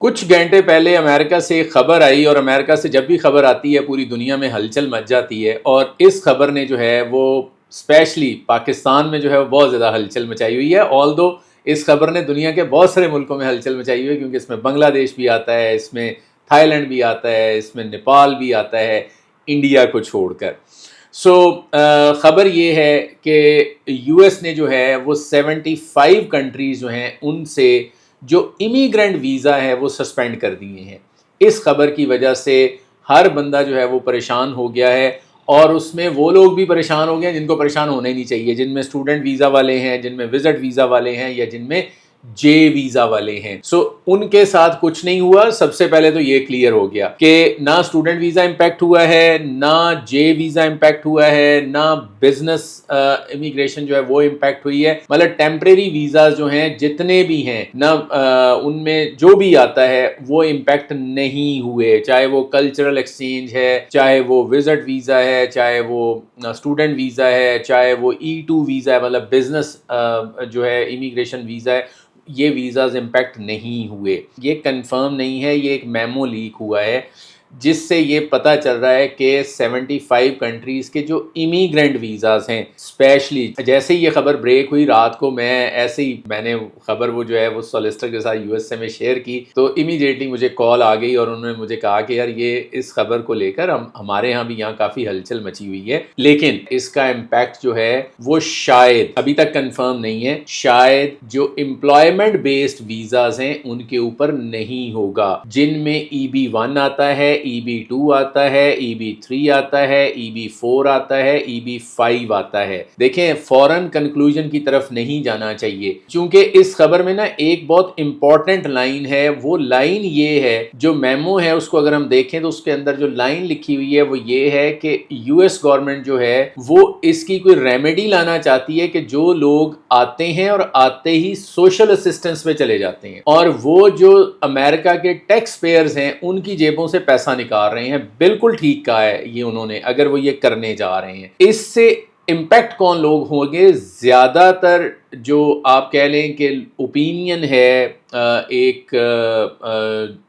کچھ گھنٹے پہلے امریکہ سے ایک خبر آئی، اور امریکہ سے جب بھی خبر آتی ہے پوری دنیا میں ہلچل مچ جاتی ہے، اور اس خبر نے جو ہے وہ اسپیشلی پاکستان میں جو ہے وہ بہت زیادہ ہلچل مچائی ہوئی ہے۔ آل دو اس خبر نے دنیا کے بہت سارے ملکوں میں ہلچل مچائی ہوئی ہے، کیونکہ اس میں بنگلہ دیش بھی آتا ہے، اس میں تھائی لینڈ بھی آتا ہے، اس میں نیپال بھی آتا ہے، انڈیا کو چھوڑ کر۔ خبر یہ ہے کہ یو ایس نے جو ہے وہ 75 کنٹریز جو ہیں ان سے جو امیگرینٹ ویزا ہے وہ سسپینڈ کر دیے ہیں۔ اس خبر کی وجہ سے ہر بندہ جو ہے وہ پریشان ہو گیا ہے، اور اس میں وہ لوگ بھی پریشان ہو گئے ہیں جن کو پریشان ہونا ہی نہیں چاہیے، جن میں اسٹوڈنٹ ویزا والے ہیں، جن میں وزٹ ویزا والے ہیں، یا جن میں جے ویزا والے ہیں۔ ان کے ساتھ کچھ نہیں ہوا۔ سب سے پہلے تو یہ کلیئر ہو گیا کہ نہ اسٹوڈنٹ ویزا امپیکٹ ہوا ہے، نہ جے ویزا امپیکٹ ہوا ہے، نہ بزنس امیگریشن جو ہے وہ امپیکٹ ہوئی ہے۔ مطلب ٹیمپریری ویزاز جو ہیں جتنے بھی ہیں، نہ ان میں جو بھی آتا ہے وہ امپیکٹ نہیں ہوئے، چاہے وہ کلچرل ایکسچینج ہے، چاہے وہ وزٹ ویزا ہے، چاہے وہ اسٹوڈنٹ ویزا ہے، چاہے وہ E2 ویزا ہے، مطلب بزنس جو ہے امیگریشن ویزا ہے، یہ ویزاز امپیکٹ نہیں ہوئے۔ یہ کنفرم نہیں ہے، یہ ایک میمو لیک ہوا ہے جس سے یہ پتہ چل رہا ہے کہ 75 کنٹریز کے جو امیگرینٹ ویزاز ہیں، اسپیشلی جیسے ہی یہ خبر بریک ہوئی رات کو، میں نے خبر وہ جو ہے وہ سولیسٹر کے ساتھ USA میں شیئر کی، تو امیڈیٹلی مجھے کال آ گئی، اور انہوں نے مجھے کہا کہ یار یہ اس خبر کو لے کر ہمارے ہاں بھی یہاں کافی ہلچل مچی ہوئی ہے، لیکن اس کا امپیکٹ جو ہے وہ شاید ابھی تک کنفرم نہیں ہے، شاید جو امپلائمنٹ بیسڈ ویزاز ہیں ان کے اوپر نہیں ہوگا، جن میں EB1 آتا ہے، EB2 آتا ہے، EB3 آتا ہے، EB4 آتا ہے، EB5 آتا ہے۔ دیکھیں فوراً کنکلوژن کی طرف نہیں جانا چاہیے، چونکہ اس خبر میں نا ایک بہت امپورٹنٹ لائن ہے۔ وہ لائن یہ ہے، جو میمو ہے اس کو اگر ہم دیکھیں تو اس کے اندر جو لائن لکھی ہوئی ہے وہ یہ ہے کہ US گورنمنٹ جو ہے وہ اس کی کوئی ریمیڈی لانا چاہتی ہے کہ جو لوگ آتے ہیں اور آتے ہی سوشل اسسٹنس پہ چلے جاتے ہیں، اور وہ جو امریکہ کے ٹیکس پیئرز ہیں ان کی جیبوں سے پیسہ نکال رہے ہیں، بالکل ٹھیک کہا ہے یہ انہوں نے، اگر وہ یہ کرنے جا رہے ہیں۔ اس سے امپیکٹ کون لوگ ہوں گے؟ زیادہ تر جو آپ کہہ لیں کہ اوپینین ہے ایک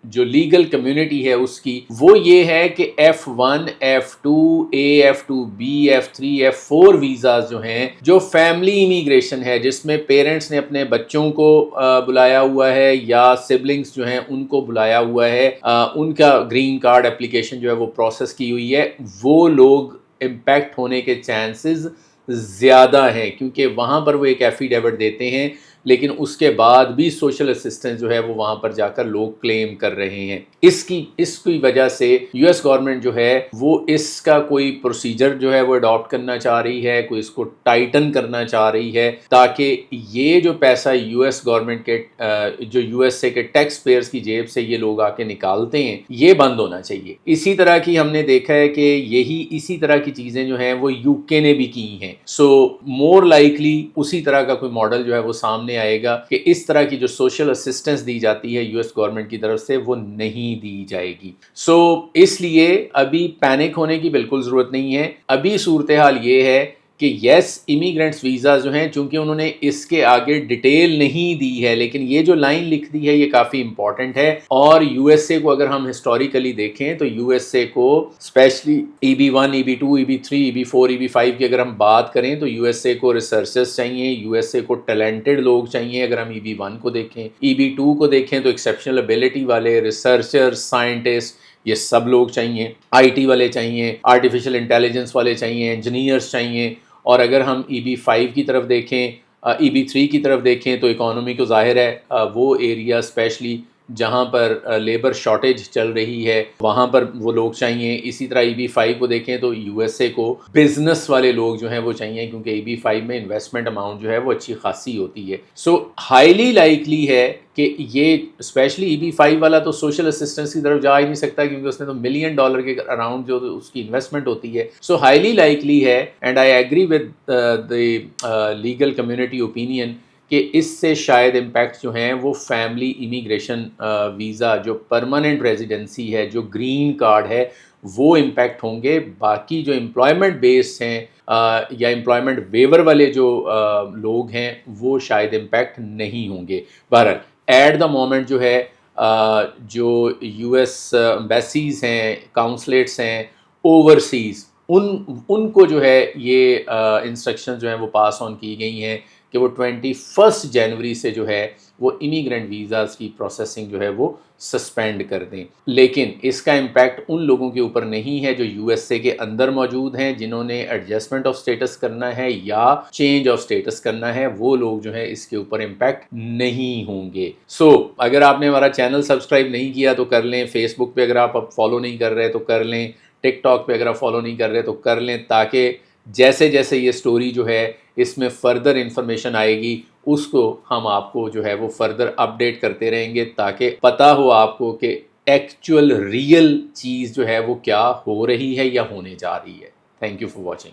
جو لیگل کمیونٹی ہے اس کی، وہ یہ ہے کہ F1 F2 A F2B F3 F4 visas جو ہیں، جو فیملی امیگریشن ہے، جس میں پیرنٹس نے اپنے بچوں کو بلایا ہوا ہے یا سبلنگز جو ہیں ان کو بلایا ہوا ہے، ان کا گرین کارڈ اپلیکیشن جو ہے وہ پروسیس کی ہوئی ہے، وہ لوگ امپیکٹ ہونے کے چانسز زیادہ ہیں، کیونکہ وہاں پر وہ ایک ایفیڈیوٹ دیتے ہیں، لیکن اس کے بعد بھی سوشل اسسٹنس جو ہے وہ وہاں پر جا کر لوگ کلیم کر رہے ہیں۔ اس کی وجہ سے US گورنمنٹ جو ہے وہ اس کا کوئی پروسیجر جو ہے وہ اڈاپٹ کرنا چاہ رہی ہے، کوئی اس کو ٹائٹن کرنا چاہ رہی ہے، تاکہ یہ جو پیسہ US گورنمنٹ کے جو USA کے ٹیکس پیئرز کی جیب سے یہ لوگ آ کے نکالتے ہیں، یہ بند ہونا چاہیے۔ اسی طرح کی ہم نے دیکھا ہے کہ اسی طرح کی چیزیں جو ہیں وہ UK نے بھی کی ہیں۔ مور لائکلی اسی طرح کا کوئی ماڈل جو ہے وہ سامنے آئے گا کہ اس طرح کی جو سوشل اسسٹنس دی جاتی ہے US گورنمنٹ کی طرف سے وہ نہیں دی جائے گی۔ اس لیے ابھی پینک ہونے کی بالکل ضرورت نہیں ہے۔ ابھی صورتحال یہ ہے کہ یس امیگرینٹس ویزا جو ہیں، چونکہ انہوں نے اس کے آگے ڈیٹیل نہیں دی ہے، لیکن یہ جو لائن لکھ دی ہے یہ کافی امپورٹنٹ ہے، اور USA کو اگر ہم ہسٹوریکلی دیکھیں تو USA کو especially EB1 EB2 EB3 EB4 EB5 کی اگر ہم بات کریں تو USA کو ریسرچرز چاہیے، USA کو ٹیلنٹڈ لوگ چاہیے۔ اگر ہم EB1 کو دیکھیں، EB2 کو دیکھیں تو ایکسیپشنل ابیلٹی والے ریسرچر، سائنٹسٹ، یہ سب لوگ چاہیے، IT والے چاہیے، آرٹیفیشل انٹیلیجنس والے چاہیے، انجینئرز چاہیے۔ اور اگر ہم EB5 کی طرف دیکھیں، EB3 کی طرف دیکھیں تو اکانومی کو ظاہر ہے وہ ایریا اسپیشلی جہاں پر لیبر شارٹیج چل رہی ہے وہاں پر وہ لوگ چاہیے۔ اسی طرح EB5 کو دیکھیں تو USA کو بزنس والے لوگ جو ہیں وہ چاہیے، کیونکہ EB5 میں انویسٹمنٹ اماؤنٹ جو ہے وہ اچھی خاصی ہوتی ہے۔ ہائیلی لائکلی ہے کہ یہ اسپیشلی EB5 والا تو سوشل اسسٹنس کی طرف جا ہی نہیں سکتا، کیونکہ اس نے تو $1 ملین کے اراؤنڈ جو اس کی انویسٹمنٹ ہوتی ہے۔ ہائیلی لائکلی ہے، and I agree with the legal community opinion, کہ اس سے شاید امپیکٹ جو ہیں وہ فیملی امیگریشن ویزا، جو پرماننٹ ریزیڈنسی ہے، جو گرین کارڈ ہے، وہ امپیکٹ ہوں گے۔ باقی جو امپلائمنٹ بیس ہیں یا امپلائمنٹ ویور والے جو لوگ ہیں وہ شاید امپیکٹ نہیں ہوں گے۔ بہرحال ایٹ دا مومنٹ جو ہے جو یو ایس ایمبیسیز ہیں، کاؤنسلیٹس ہیں اوورسیز، ان کو جو ہے یہ انسٹرکشن جو ہیں وہ پاس آن کی گئی ہیں کہ وہ 21 جنوری سے جو ہے وہ امیگرینٹ ویزاز کی پروسیسنگ جو ہے وہ سسپینڈ کر دیں. لیکن اس کا امپیکٹ ان لوگوں کے اوپر نہیں ہے جو یو ایس اے کے اندر موجود ہیں، جنہوں نے ایڈجسٹمنٹ آف سٹیٹس کرنا ہے یا چینج آف سٹیٹس کرنا ہے، وہ لوگ جو ہے اس کے اوپر امپیکٹ نہیں ہوں گے. اگر آپ نے ہمارا چینل سبسکرائب نہیں کیا تو کر لیں، فیس بک پہ اگر آپ اب فالو نہیں کر رہے تو کر لیں، ٹک ٹاک پہ اگر آپ فالو نہیں کر رہے تو کر لیں، تاکہ جیسے جیسے یہ سٹوری جو ہے اس میں فردر انفارمیشن آئے گی اس کو ہم آپ کو جو ہے وہ فردر اپڈیٹ کرتے رہیں گے، تاکہ پتہ ہو آپ کو کہ ایکچوئل ریئل چیز جو ہے وہ کیا ہو رہی ہے یا ہونے جا رہی ہے. Thank you for watching.